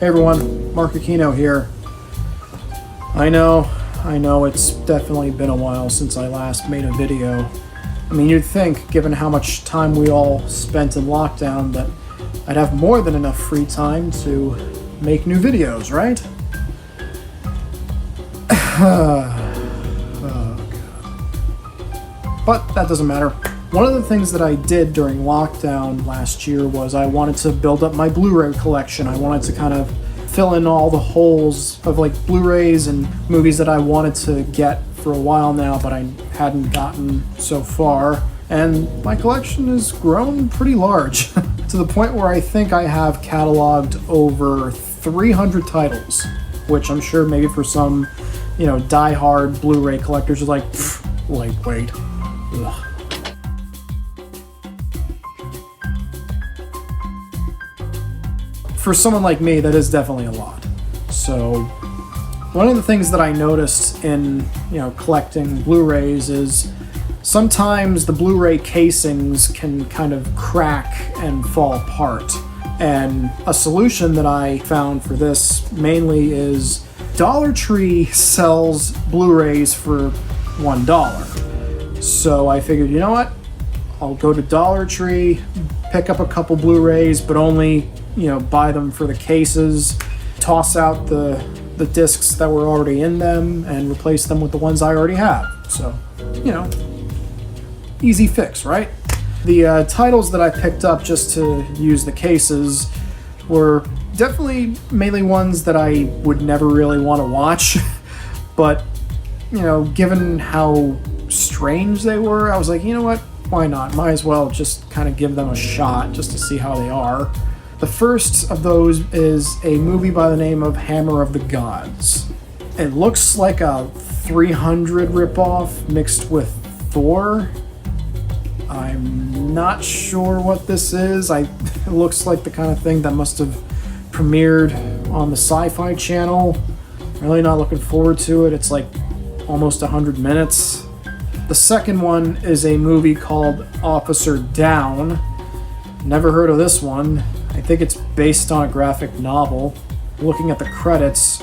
Hey everyone, Marc Aquino here. I know it's definitely been a while since I last made a video. I mean, you'd think, given how much time we all spent in lockdown, that I'd have more than enough free time to make new videos, right? Oh, God. But that doesn't matter. One of the things that I did during lockdown last year was I wanted to build up my Blu-ray collection. I wanted to kind of fill in all the holes of like Blu-rays and movies that I wanted to get for a while now, but I hadn't gotten so far. And my collection has grown pretty large to the point where I think I have cataloged over 300 titles, which I'm sure maybe for some, die-hard Blu-ray collectors are like, lightweight. Ugh. For someone like me, that is definitely a lot. So one of the things that I noticed in, collecting Blu-rays is sometimes the Blu-ray casings can kind of crack and fall apart. And a solution that I found for this mainly is Dollar Tree sells Blu-rays for $1. So I figured, you know what? I'll go to Dollar Tree, pick up a couple Blu-rays, but only buy them for the cases, toss out the discs that were already in them, and replace them with the ones I already have. So, easy fix, right? The titles that I picked up just to use the cases were definitely mainly ones that I would never really want to watch, but, given how strange they were, I was like, you know what? Why not? Might as well just kind of give them a shot just to see how they are. The first of those is a movie by the name of Hammer of the Gods. It looks like a 300 ripoff mixed with Thor. I'm not sure what this is. It looks like the kind of thing that must have premiered on the Sci-Fi Channel. Really not looking forward to it. It's like almost 100 minutes. The second one is a movie called Officer Down. Never heard of this one. I think it's based on a graphic novel. Looking at the credits,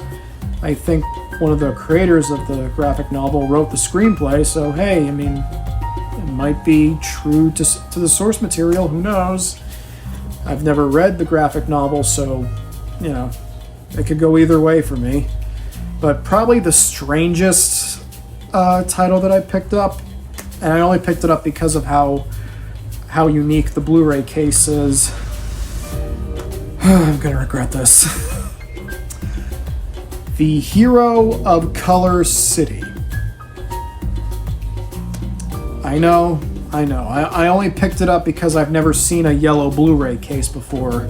I think one of the creators of the graphic novel wrote the screenplay, so hey, it might be true to the source material, who knows? I've never read the graphic novel, so, it could go either way for me. But probably the strangest title that I picked up, and I only picked it up because of how unique the Blu-ray case is. I'm gonna regret this. The Hero of Color City. I know. I only picked it up because I've never seen a yellow Blu-ray case before.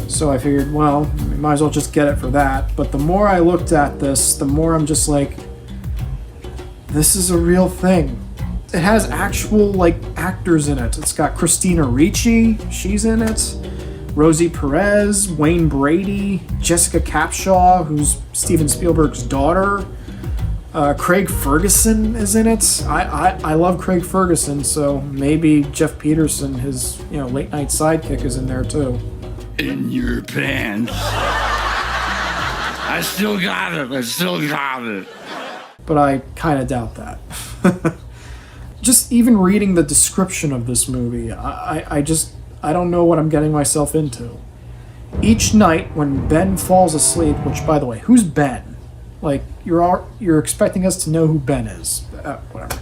So I figured, well, we might as well just get it for that. But the more I looked at this, the more I'm just like, this is a real thing. It has actual, actors in it. It's got Christina Ricci, she's in it. Rosie Perez, Wayne Brady, Jessica Capshaw, who's Steven Spielberg's daughter. Craig Ferguson is in it. I love Craig Ferguson, so maybe Jeff Peterson, his late night sidekick, is in there too. In your pants. I still got it. But I kind of doubt that. Just even reading the description of this movie, I don't know what I'm getting myself into. Each night when Ben falls asleep, which, by the way, who's Ben? You're expecting us to know who Ben is. Whatever.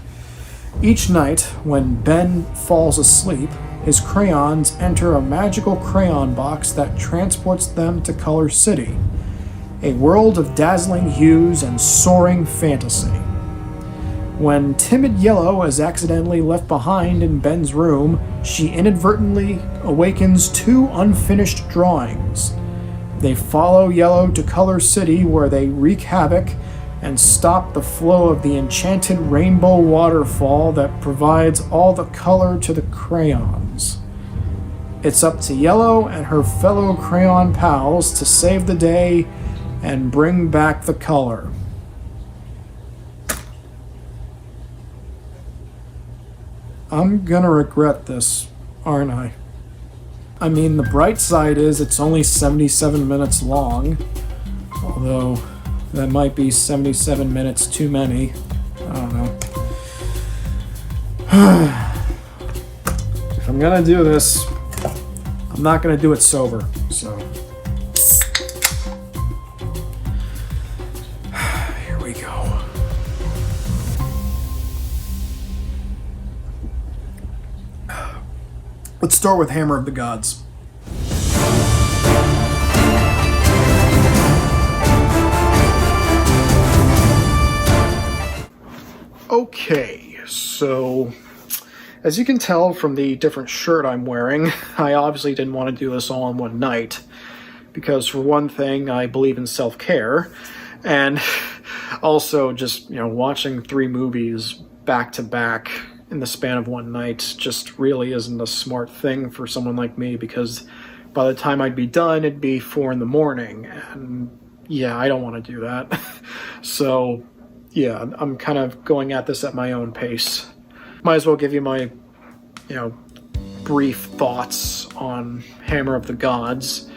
Each night when Ben falls asleep, his crayons enter a magical crayon box that transports them to Color City, a world of dazzling hues and soaring fantasy. When timid Yellow is accidentally left behind in Ben's room, she inadvertently awakens 2 unfinished drawings. They follow Yellow to Color City, where they wreak havoc and stop the flow of the enchanted rainbow waterfall that provides all the color to the crayons. It's up to Yellow and her fellow crayon pals to save the day and bring back the color. I'm gonna regret this, aren't I? I mean, the bright side is it's only 77 minutes long, although that might be 77 minutes too many. I don't know. If I'm gonna do this, I'm not gonna do it sober, so. Here we go. Let's start with Hammer of the Gods. Okay, so as you can tell from the different shirt I'm wearing, I obviously didn't want to do this all in one night, because for one thing, I believe in self-care, and also just, watching 3 movies back to back in the span of one night just really isn't a smart thing for someone like me, because by the time I'd be done, it'd be 4 a.m, and yeah, I don't want to do that. So yeah, I'm kind of going at this at my own pace. Might as well give you my, brief thoughts on Hammer of the Gods.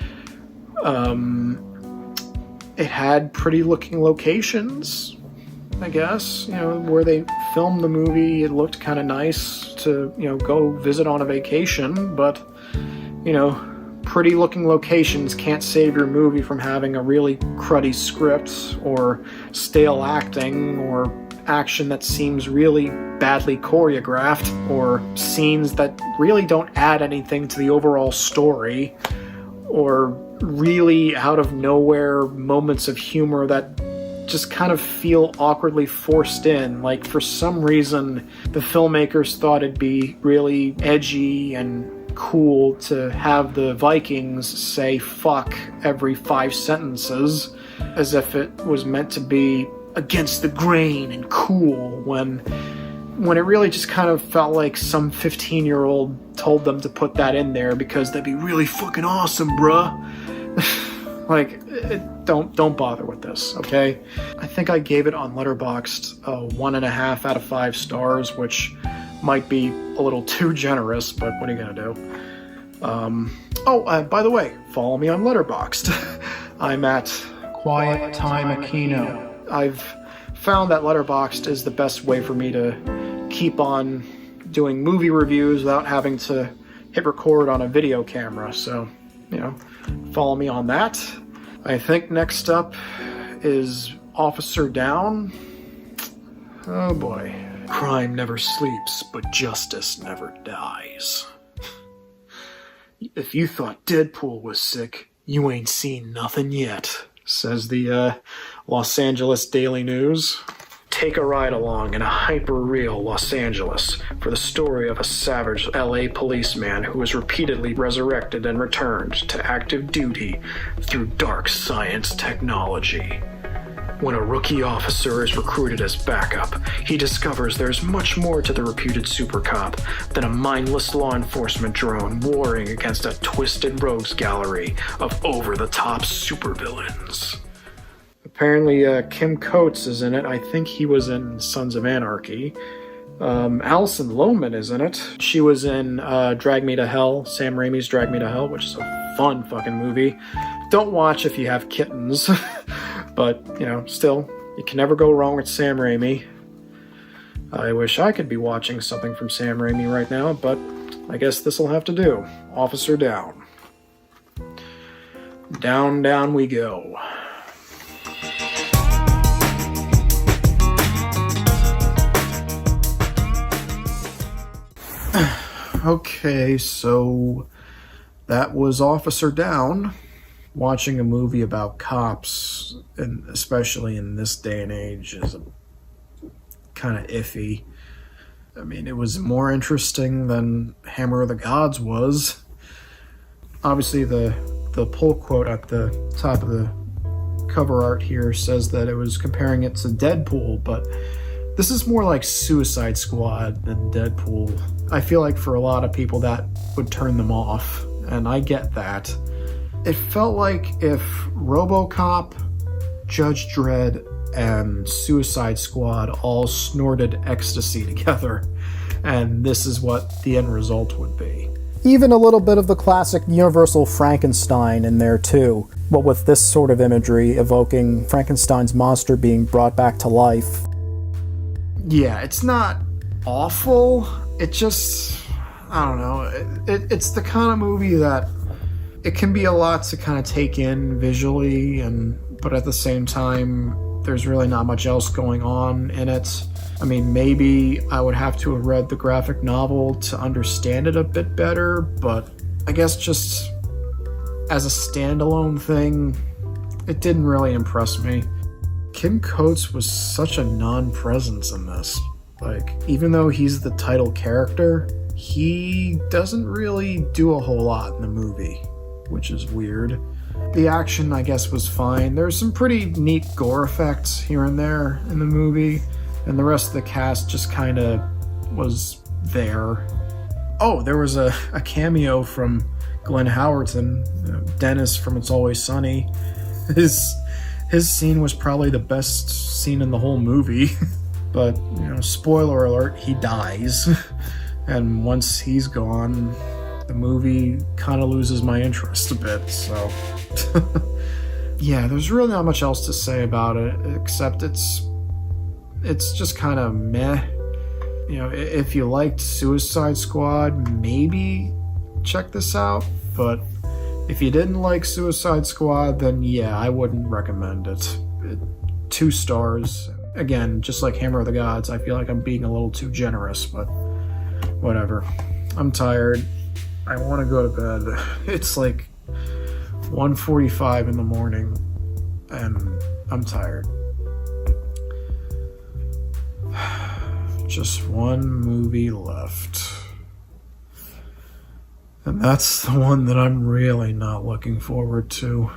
It had pretty looking locations, I guess, where they filmed the movie. It looked kind of nice to, go visit on a vacation, but, pretty looking locations can't save your movie from having a really cruddy script or stale acting or action that seems really badly choreographed or scenes that really don't add anything to the overall story, or really out of nowhere moments of humor that just kind of feel awkwardly forced in. Like, for some reason, the filmmakers thought it'd be really edgy and cool to have the Vikings say fuck every 5 sentences, as if it was meant to be against the grain and cool, when it really just kind of felt like some 15-year-old told them to put that in there because that'd be really fucking awesome, bruh. Like, don't bother with this, okay? I think I gave it on Letterboxd a 1.5 out of 5 stars, which might be a little too generous, but what are you gonna do? By the way, follow me on Letterboxd. I'm at Quiet Time Aquino. I've found that Letterboxd is the best way for me to keep on doing movie reviews without having to hit record on a video camera, so, follow me on that. I think next up is Officer Down. Oh boy. Crime never sleeps, but justice never dies. If you thought Deadpool was sick, you ain't seen nothing yet, says the Los Angeles Daily News. Take a ride along in a hyper-real Los Angeles for the story of a savage LA policeman who is repeatedly resurrected and returned to active duty through dark science technology. When a rookie officer is recruited as backup, he discovers there's much more to the reputed super cop than a mindless law enforcement drone warring against a twisted rogues gallery of over-the-top supervillains. Apparently, Kim Coates is in it. I think he was in Sons of Anarchy. Alison Lohman is in it. She was in Drag Me to Hell, Sam Raimi's Drag Me to Hell, which is a fun fucking movie. Don't watch if you have kittens. But, still, you can never go wrong with Sam Raimi. I wish I could be watching something from Sam Raimi right now, but I guess this'll have to do. Officer Down. Down, down we go. Okay, so that was Officer Down. Watching a movie about cops, and especially in this day and age, is kind of iffy. I mean, it was more interesting than Hammer of the Gods was. Obviously, the pull quote at the top of the cover art here says that it was comparing it to Deadpool, but this is more like Suicide Squad than Deadpool. I feel like for a lot of people that would turn them off, and I get that. It felt like if RoboCop Judge Dredd and Suicide Squad all snorted ecstasy together, and this is what the end result would be. Even a little bit of the classic Universal Frankenstein in there too, but with this sort of imagery evoking Frankenstein's monster being brought back to life. Yeah, it's not awful, it just, I don't know, it's the kind of movie that it can be a lot to kind of take in visually, but at the same time, there's really not much else going on in it. I mean, maybe I would have to have read the graphic novel to understand it a bit better, but I guess just as a standalone thing, it didn't really impress me. Kim Coates was such a non-presence in this. Like, even though he's the title character, he doesn't really do a whole lot in the movie, which is weird. The action, I guess, was fine. There's some pretty neat gore effects here and there in the movie, and the rest of the cast just kind of was there. Oh, there was a cameo from Glenn Howerton, Dennis from It's Always Sunny. His scene was probably the best scene in the whole movie. But, spoiler alert, he dies. And once he's gone, the movie kind of loses my interest a bit, so... Yeah, there's really not much else to say about it, except it's just kind of meh. If you liked Suicide Squad, maybe check this out, but if you didn't like Suicide Squad, then yeah, I wouldn't recommend it. 2 stars. Again, just like Hammer of the Gods, I feel like I'm being a little too generous, but whatever. I'm tired. I want to go to bed. It's like 1:45 in the morning, and I'm tired. Just one movie left. And that's the one that I'm really not looking forward to.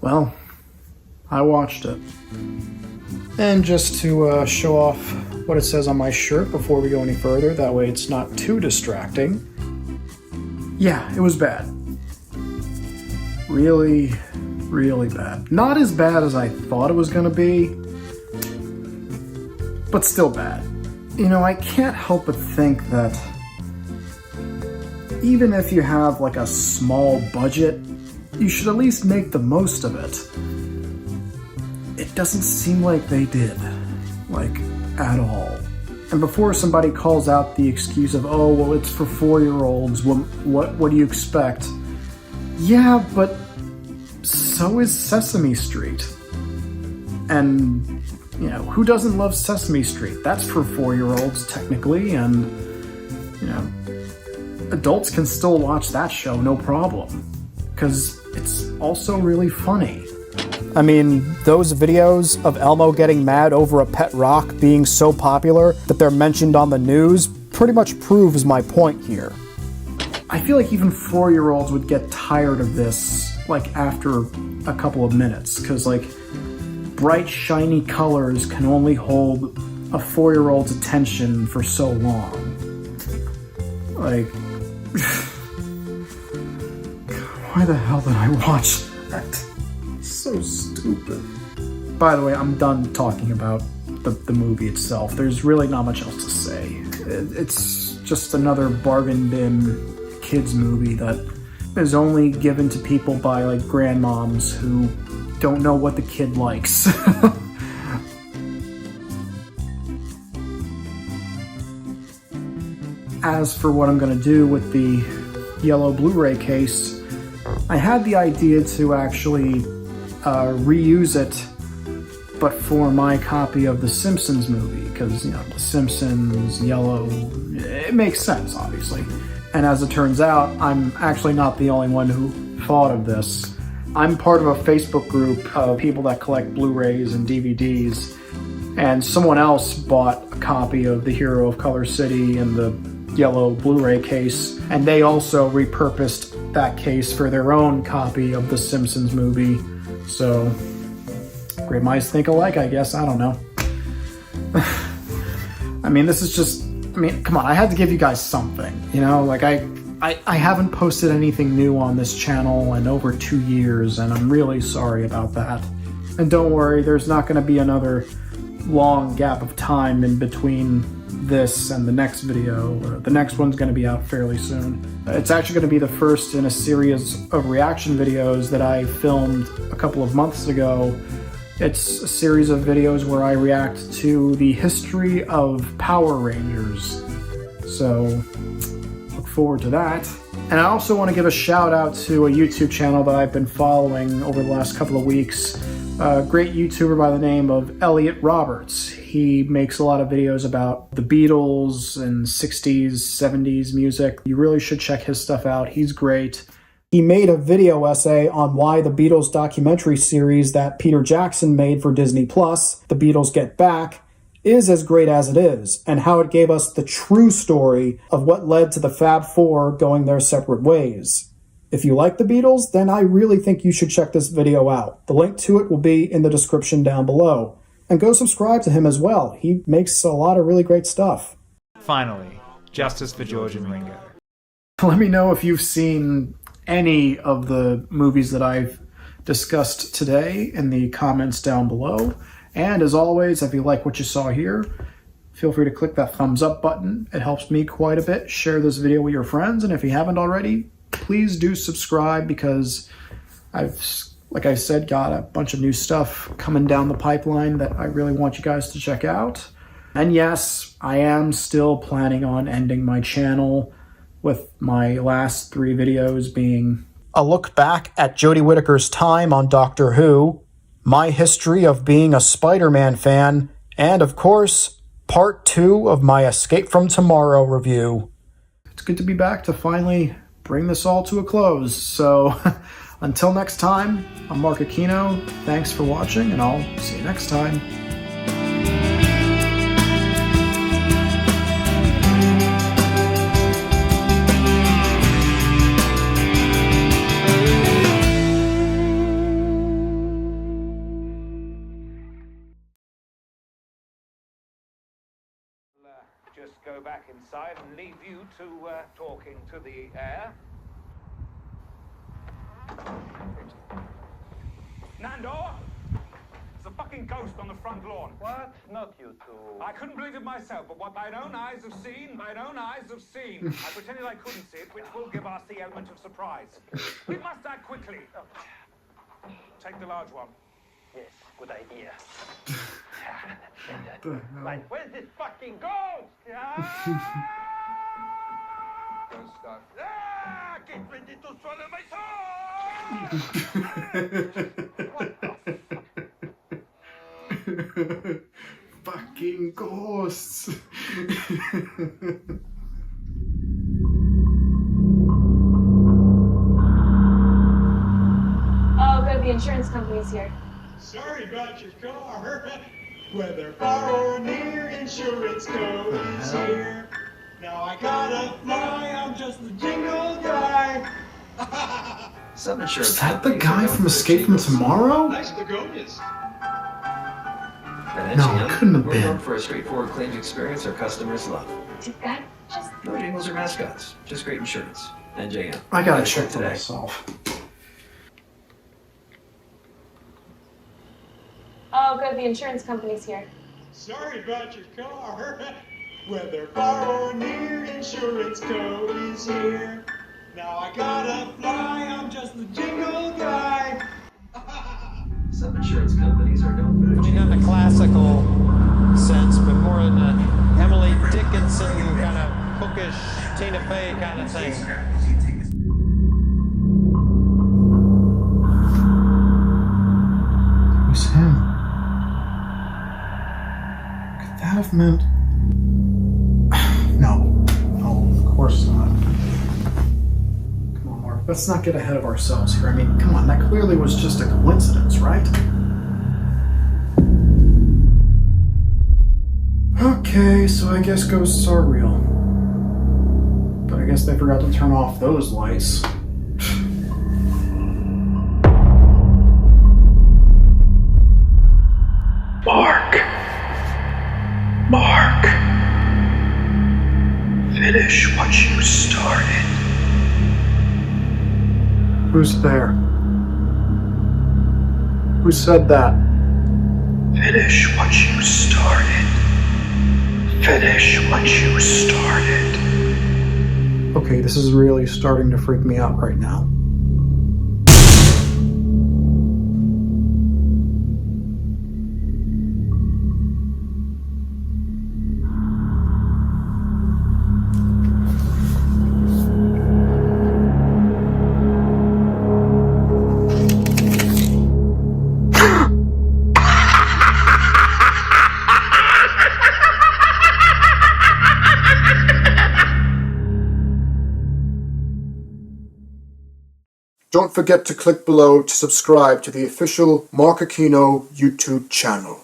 Well, I watched it. And just to show off what it says on my shirt before we go any further, that way it's not too distracting. Yeah, it was bad. Really, really bad. Not as bad as I thought it was gonna be, but still bad. I can't help but think that even if you have like a small budget, you should at least make the most of it. It doesn't seem like they did, like, at all. And before somebody calls out the excuse of, oh, well, it's for 4-year-olds, what do you expect? Yeah, but so is Sesame Street. And, who doesn't love Sesame Street? That's for 4-year-olds, technically, and, adults can still watch that show, no problem. Because it's also really funny. I mean, those videos of Elmo getting mad over a pet rock being so popular that they're mentioned on the news pretty much proves my point here. I feel like even 4-year-olds would get tired of this, like, after a couple of minutes, because, like, bright, shiny colors can only hold a 4-year-old's attention for so long. Like... Why the hell did I watch that? So stupid. By the way, I'm done talking about the movie itself. There's really not much else to say. It's just another bargain bin kids movie that is only given to people by like grandmoms who don't know what the kid likes. as for what I'm going to do with the yellow Blu-ray case, I had the idea to actually reuse it, but for my copy of the Simpsons movie, because, you know, the Simpsons, yellow, it makes sense, obviously. And as it turns out, I'm actually not the only one who thought of this. I'm part of a Facebook group of people that collect Blu-rays and DVDs, and someone else bought a copy of The Hero of Color City and the yellow Blu-ray case, and they also repurposed that case for their own copy of the Simpsons movie. So, great minds think alike, I guess. I don't know. I mean, this is just, I mean, come on, I had to give you guys something, you know? Like, I haven't posted anything new on this channel in over 2 years, and I'm really sorry about that. And don't worry, there's not going to be another long gap of time in between this and the next video. The next one's going to be out fairly soon. It's actually going to be the first in a series of reaction videos that I filmed a couple of months ago. It's a series of videos where I react to the history of Power Rangers. So, look forward to that. And I also want to give a shout out to a YouTube channel that I've been following over the last couple of weeks. A great YouTuber by the name of Elliot Roberts. He makes a lot of videos about the Beatles and 60s, 70s music. You really should check his stuff out. He's great. He made a video essay on why the Beatles documentary series that Peter Jackson made for Disney Plus, The Beatles Get Back, is as great as it is, and how it gave us the true story of what led to the Fab Four going their separate ways. If you like the Beatles, then I really think you should check this video out. The link to it will be in the description down below. And go subscribe to him as well. He makes a lot of really great stuff. Finally, justice for George and Ringo. Let me know if you've seen any of the movies that I've discussed today in the comments down below. And as always, if you like what you saw here, feel free to click that thumbs up button. It helps me quite a bit. Share this video with your friends, and if you haven't already, please do subscribe, because I've, like I said, got a bunch of new stuff coming down the pipeline that I really want you guys to check out. And yes, I am still planning on ending my channel with my last 3 videos being a look back at Jodie Whittaker's time on Doctor Who, my history of being a Spider-Man fan, and of course, part 2 of my Escape from Tomorrow review. It's good to be back to finally bring this all to a close. So until next time, I'm Marc Aquino. Thanks for watching, and I'll see you next time. Just go back inside and leave you to talking to the air. Nando! There's a fucking ghost on the front lawn. What? Not you two. I couldn't believe it myself, but what mine own eyes have seen, mine own eyes have seen. I pretended I couldn't see it, which will give us the element of surprise. We must act quickly. Take the large one. Yes, good idea. Right, where's this fucking ghost? Good stuff. Ah, get ready to swallow my soul! Fucking ghosts. Oh, good, the insurance company's here. Sorry about your car. Whether far or near, insurance co is here. Now I gotta fly, I'm just a jingle guy. Some insurance Is that the guy from Escape from Tomorrow? Nice begonias. No, it couldn't have We're been. known for a straightforward claims experience our customers love. Did that just... No jingles or mascots, just great insurance. And JM. I gotta check for today. myself. Oh, good, the insurance company's here. Sorry about your car. Whether far or near, insurance co is here. Now I gotta fly, I'm just a jingle guy. Some insurance companies are known for their I mean, jingles. not in a classical sense, but more in a Emily Dickinson kind of bookish Tina Fey kind of thing. It was him. Could that have meant... No, of course not. Come on, Mark, let's not get ahead of ourselves here. I mean, come on, that clearly was just a coincidence, right? Okay, so I guess ghosts are real. But I guess they forgot to turn off those lights. Mark. Finish what you started. Who's there? Who said that? Finish what you started. Finish what you started. Okay, this is really starting to freak me out right now. Don't forget to click below to subscribe to the official Marc Aquino YouTube channel.